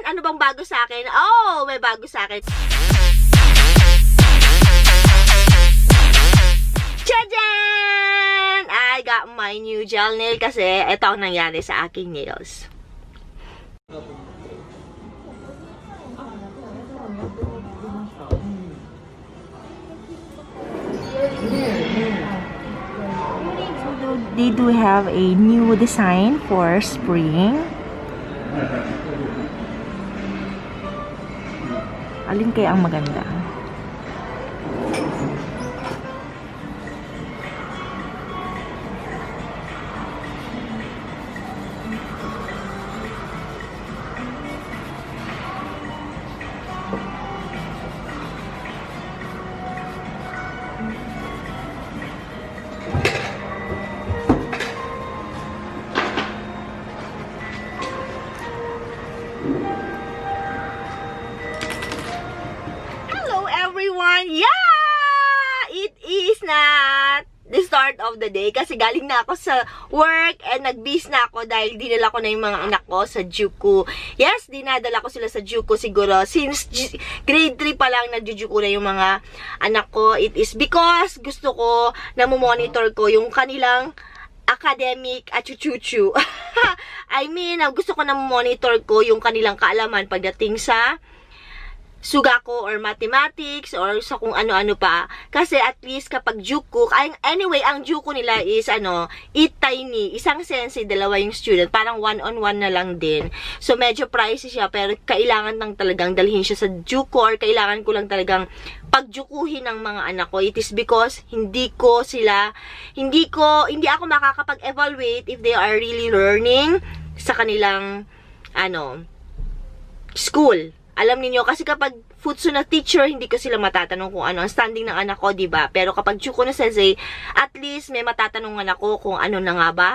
Ano bang bago sa akin? Oh, may bago sa akin. Tadaan! I got my new gel nail kasi ito ang nangyari sa aking nails. They do have a new design for spring. Alin kaya ang maganda? Yeah! It is not the start of the day kasi galing na ako sa work and nag-bis na ako dahil dinala ko na yung mga anak ko sa Juku. Yes, dinadala ko sila sa Juku siguro. Since grade 3 pa lang nag-Juku na yung mga anak ko. It is because gusto ko na monitor ko yung kanilang academic at chuchuchu. I mean, gusto ko na monitor ko yung kanilang kaalaman pagdating sa sugako or mathematics or sa kung ano-ano pa. Kasi at least kapag Juku, anyway, ang Juku nila is Eat Tiny. Isang sensei, dalawa yung student. Parang one-on-one na lang din. So, medyo pricey siya pero kailangan lang talagang dalhin siya sa Juku or kailangan ko lang talagang pagjukuhin ng mga anak ko. It is because hindi ako makakapag-evaluate if they are really learning sa kanilang school. Alam niyo kasi kapag futsu na teacher, hindi ko sila matatanong kung ano ang standing ng anak ko, diba? Pero kapag Juku na sensei, at least may matatanungan ako kung ano na nga ba,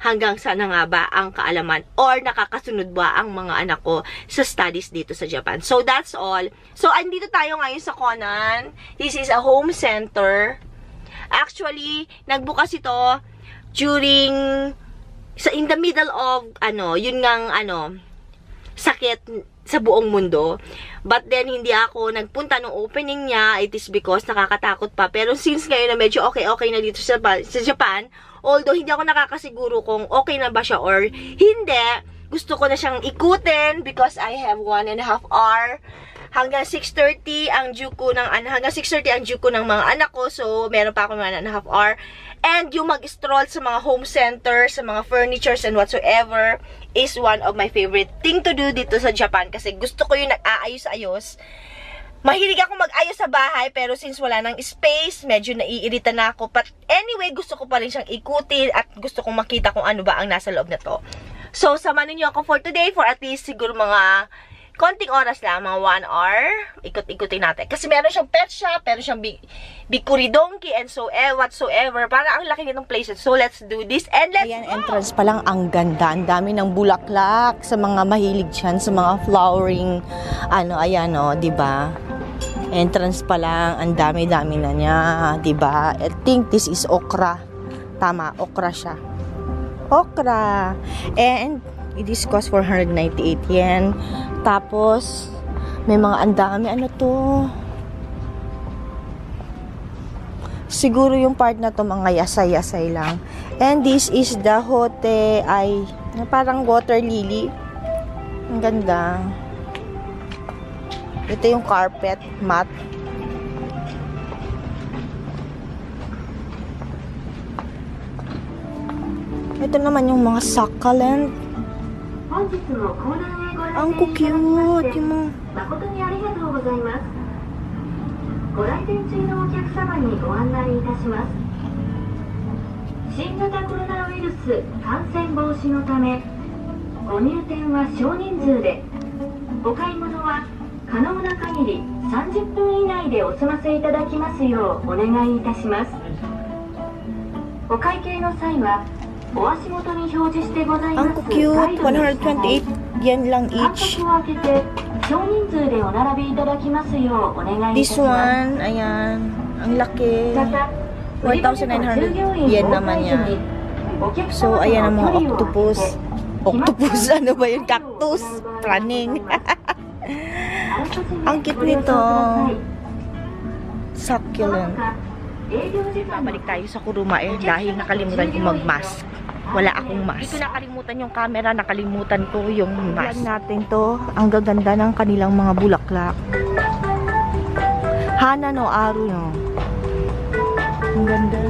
hanggang saan na nga ba ang kaalaman, or nakakasunod ba ang mga anak ko sa studies dito sa Japan. So, that's all. So, andito tayo ngayon sa Conan. This is a home center. Actually, nagbukas ito during, in the middle of, yun ngang, sakit sa buong mundo. But then, hindi ako nagpunta nung opening niya. It is because nakakatakot pa. Pero since ngayon na medyo okay na dito sa Japan, although hindi ako nakakasiguro kung okay na ba siya or hindi, gusto ko na siyang ikutin because I have 1.5 hour. Hanggang 6:30 ang Juku ng mga anak ko. So, meron pa ako 1.5 hour. And yung mag-stroll sa mga home center, sa mga furnitures and whatsoever is one of my favorite thing to do dito sa Japan. Kasi gusto ko yung nag-aayos-ayos. Mahilig ako mag-ayos sa bahay, pero since wala nang space, medyo naiirita na ako. But anyway, gusto ko pa rin siyang ikutin at gusto kong makita kung ano ba ang nasa loob na to. So, samahan niyo ako for today for at least siguro mga konting oras lang, mga 1 hour. Ikot-ikutin natin. Kasi meron siyang pet shop, meron siyang Bikuri Donkey, and so whatsoever. Para ang laki nitong places. So, let's do this. And let's Ayan, entrance pa lang, ang ganda. Ang dami ng bulaklak sa mga mahilig dyan, sa mga flowering, diba? Entrance pa lang, ang dami-dami na niya, diba? I think this is okra. Tama, okra siya. Okra. And this cost 498 yen. Tapos, may mga andami. Ano to? Siguro yung part na to mga yasay-yasay lang. And this is the hote ay parang water lily. Ang ganda. Ito yung carpet mat. Ito naman yung mga succulent. Ang cute yung mga... 誠にありがとうございます。ご来店中のお客様にご案内いたします。新型コロナウイルス感染防止のため、ご入店は少人数で、お買い物は可能な限り30分以内でお済ませいただきますようお願いいたします。お会計の際は、お足元に表示してございます。 Ang cute, 128 yen lang each. This one, ayan, ang laki. 4,900 yen naman yan. So, ayan ang mga octopus. Octopus, ano ba yun? Cactus. Running. Ang cute nito. Succulent. Babalik tayo sa Kuruma dahil nakalimutan ko mag-mask. Wala akong mask. Dito nakalimutan yung camera, nakalimutan ko yung mask. Tignan natin to. Ang gaganda ng kanilang mga bulaklak. Hana no Aru no. Ang ganda.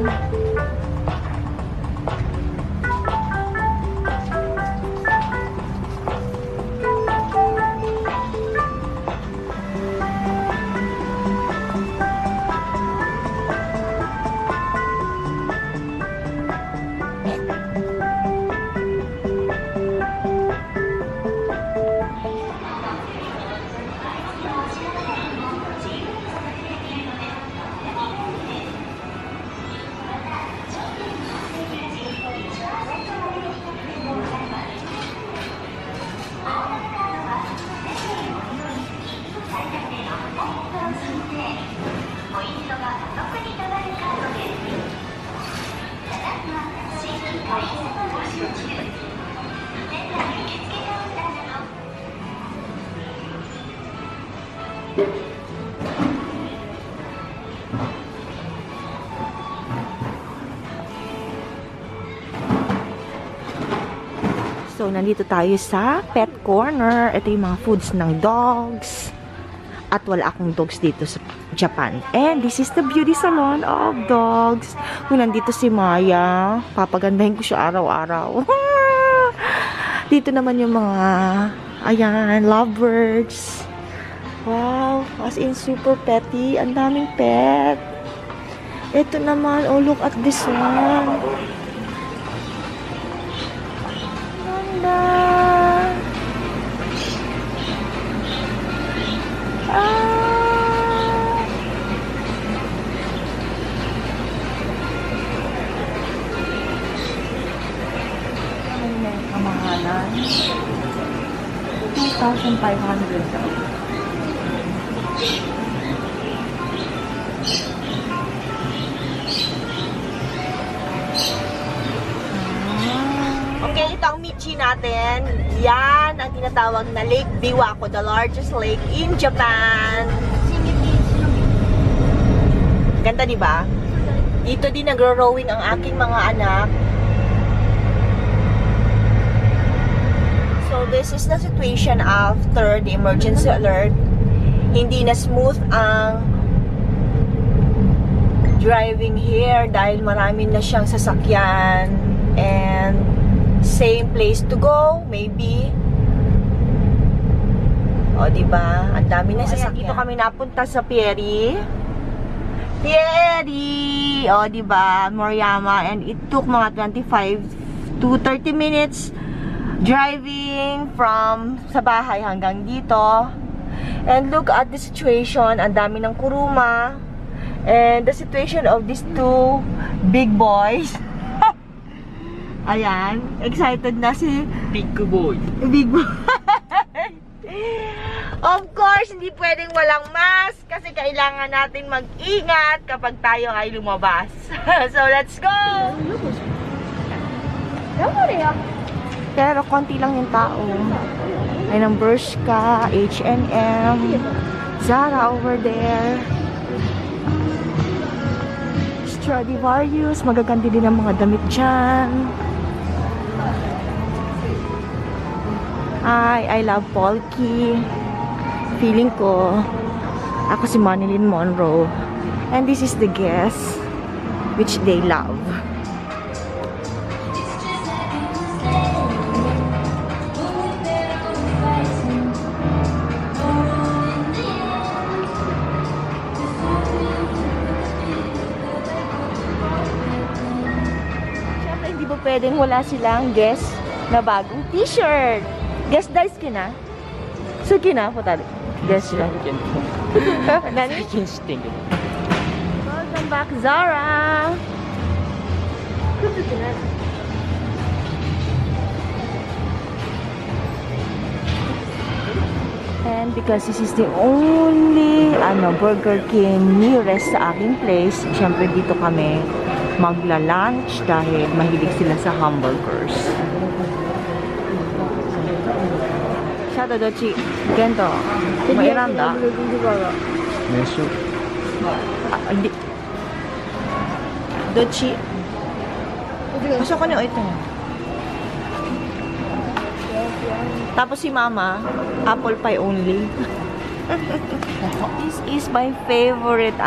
So, nandito tayo sa pet corner. Ito yung mga foods ng dogs. At wala akong dogs dito sa Japan. And this is the beauty salon of dogs. Kung nandito si Maya, papagandahin ko siya araw-araw. Dito naman yung mga, ayan, lovebirds. Wow, as in super petty. Ang daming pet. Ito naman, oh look at this one. Ganda. Kamahalan. 2,500 daw. Okay, ito ang Michi natin. Yan ang tinatawag na Lake Biwako, the largest lake in Japan. Ganda, di ba? Dito din nagro-rowing ang aking mga anak. So, this is the situation after the emergency alert. Hindi na smooth ang driving here dahil marami na siyang sasakyan and same place to go, maybe. O, diba? Ang dami na sasakyan. Dito kami napunta sa Pieri. O, diba? Moriyama. And it took mga 25 to 30 minutes driving from sa bahay hanggang dito. And look at the situation. Ang dami ng kuruma. And the situation of these two big boys. Ayan. Excited na si Big boy. Big boy. Of course, hindi pwedeng walang mask kasi kailangan natin mag-ingat kapag tayo ay lumabas. So, let's go! Pero konti lang yung tao. Ay ng Bershka, H&M, Zara over there. Stradivarius, magaganda din ang mga damit dyan. I love Polky. Feeling ko, ako si Manilyn Monroe. And this is the Guess, which they love. Siyempre, hindi ba pwedeng wala silang Guess na bagong t-shirt? Guess daisuki ka na? Suki na po tali. Guess lang. Nani? Welcome back, Zara! And because this is the only Burger King nearest sa aking place, syempre dito kami magla-lunch dahil mahilig sila sa hamburgers. 車とどっちゲントもう選んだ名所。あ、hindi. Dochi. Gusto ko niyo ito. Tapos si Mama, apple pie only. This is my favorite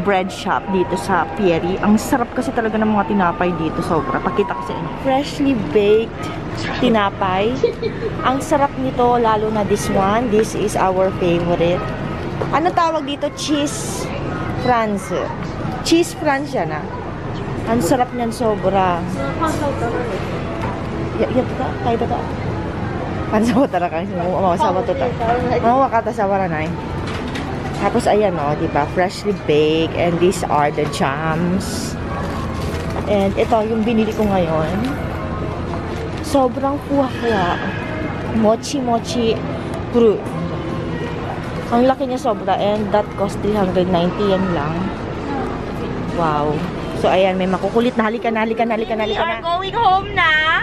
bread shop dito sa Pieri. Ang sarap kasi talaga ng mga tinapay dito, sobra. Pakita ko sa inyo. Freshly baked tinapay. Ang sarap nito, lalo na this one. This is our favorite. Ano tawag dito? Cheese France. Cheese France yan ah. Ang sarap niyan sobra. Yatta, tayo ba ito? Pansawa talaga kasi mamasawa ito. Mamawa kata sa waranay. Tapos ayan o, diba? Freshly baked. And these are the jams. And ito yung binili ko ngayon. Sobrang kuha-kuha. Mochi-mochi fruit. Ang laki niya sobra. And that cost 390 yan lang. Wow. So ayan, may makukulit na. Halika na. We are going home na.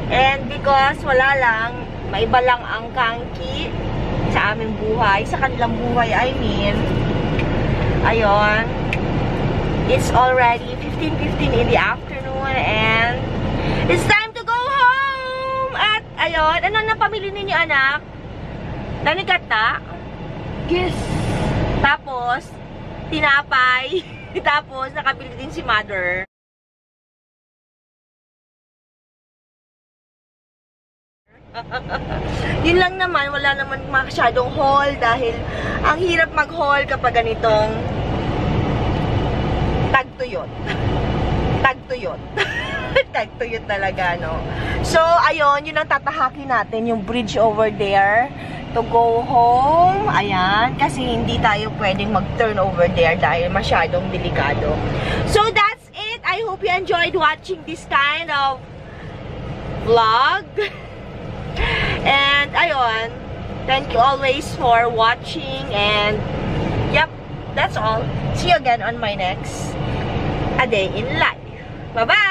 And because wala lang, maiba lang ang kangki sa aming buhay, sa kanilang buhay, I mean. Ayun. It's already 15:15 in the afternoon and it's time to go home! At ayun, ano na pamili ninyo anak? Nanikat na? Yes. Tapos, tinapay. Tapos, nakabili din si mother. Yun lang naman, wala naman masyadong haul dahil ang hirap mag-haul kapag ganitong tagtuyot. Tagtuyot. Tagtuyot talaga, no? So, ayun, yun ang tatahakin natin, yung bridge over there to go home. Ayan, kasi hindi tayo pwedeng mag-turn over there dahil masyadong delikado. So, that's it. I hope you enjoyed watching this kind of vlog. And ayun, thank you always for watching and yep, that's all. See you again on my next A Day in Life. Bye-bye!